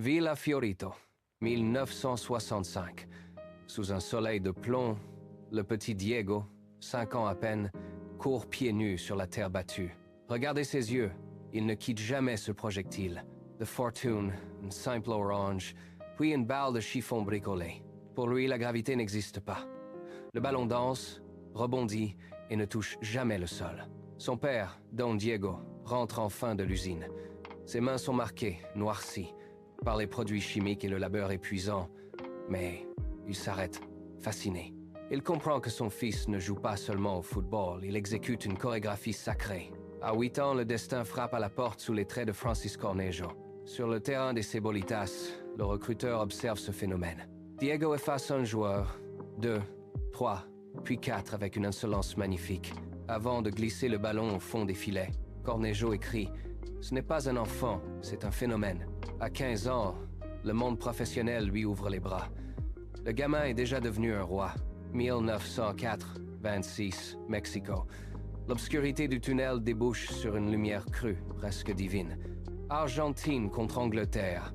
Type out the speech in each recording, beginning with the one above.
Villa Fiorito, 1965. Sous un soleil de plomb, le petit Diego, 5 ans à peine, court pieds nus sur la terre battue. Regardez ses yeux, il ne quitte jamais ce projectile. De Fortune, une simple orange, puis une balle de chiffon bricolé. Pour lui, la gravité n'existe pas. Le ballon danse, rebondit et ne touche jamais le sol. Son père, Don Diego, rentre enfin de l'usine. Ses mains sont marquées, noircies, par les produits chimiques et le labeur épuisant, mais il s'arrête, fasciné. Il comprend que son fils ne joue pas seulement au football, il exécute une chorégraphie sacrée. À 8 ans, le destin frappe à la porte sous les traits de Francis Cornejo. Sur le terrain des Cebolitas, le recruteur observe ce phénomène. Diego efface un joueur, 2, 3, puis 4 avec une insolence magnifique. Avant de glisser le ballon au fond des filets, Cornejo écrit « Ce n'est pas un enfant, c'est un phénomène. À 15 ans, le monde professionnel lui ouvre les bras. Le gamin est déjà devenu un roi. 1904-26, Mexico. L'obscurité du tunnel débouche sur une lumière crue, presque divine. Argentine contre Angleterre.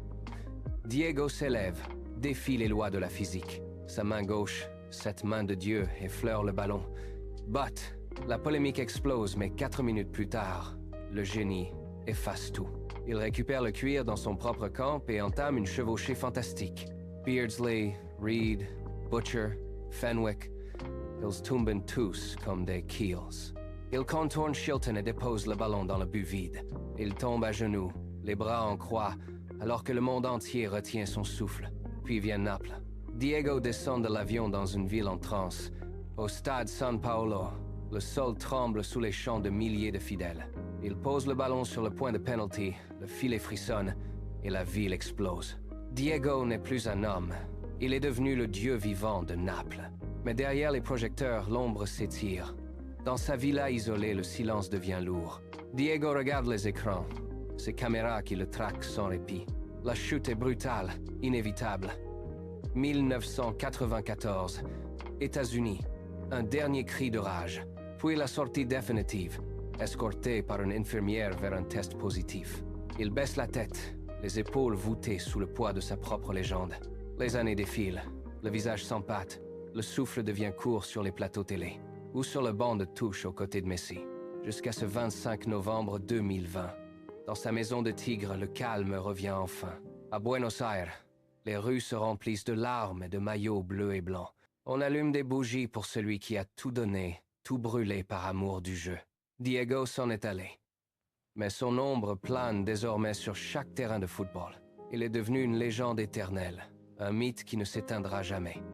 Diego s'élève, défie les lois de la physique. Sa main gauche, cette main de Dieu, effleure le ballon. But, la polémique explose, mais 4 minutes plus tard, le génie efface tout. Il récupère le cuir dans son propre camp et entame une chevauchée fantastique. Beardsley, Reed, Butcher, Fenwick, ils tombent tous comme des keels. Il contourne Shilton et dépose le ballon dans le but vide. Il tombe à genoux, les bras en croix, alors que le monde entier retient son souffle. Puis vient Naples. Diego descend de l'avion dans une ville en transe. Au stade San Paolo, le sol tremble sous les chants de milliers de fidèles. Il pose le ballon sur le point de penalty, le filet frissonne et la ville explose. Diego n'est plus un homme, il est devenu le dieu vivant de Naples. Mais derrière les projecteurs, l'ombre s'étire. Dans sa villa isolée, le silence devient lourd. Diego regarde les écrans, ces caméras qui le traquent sans répit. La chute est brutale, inévitable. 1994, États-Unis, un dernier cri de rage, puis la sortie définitive, escorté par une infirmière vers un test positif. Il baisse la tête, les épaules voûtées sous le poids de sa propre légende. Les années défilent, le visage s'empâte, le souffle devient court sur les plateaux télé, ou sur le banc de touche aux côtés de Messi. Jusqu'à ce 25 novembre 2020. Dans sa maison de tigre, le calme revient enfin. À Buenos Aires, les rues se remplissent de larmes et de maillots bleus et blancs. On allume des bougies pour celui qui a tout donné, tout brûlé par amour du jeu. Diego s'en est allé. Mais son ombre plane désormais sur chaque terrain de football. Il est devenu une légende éternelle, un mythe qui ne s'éteindra jamais.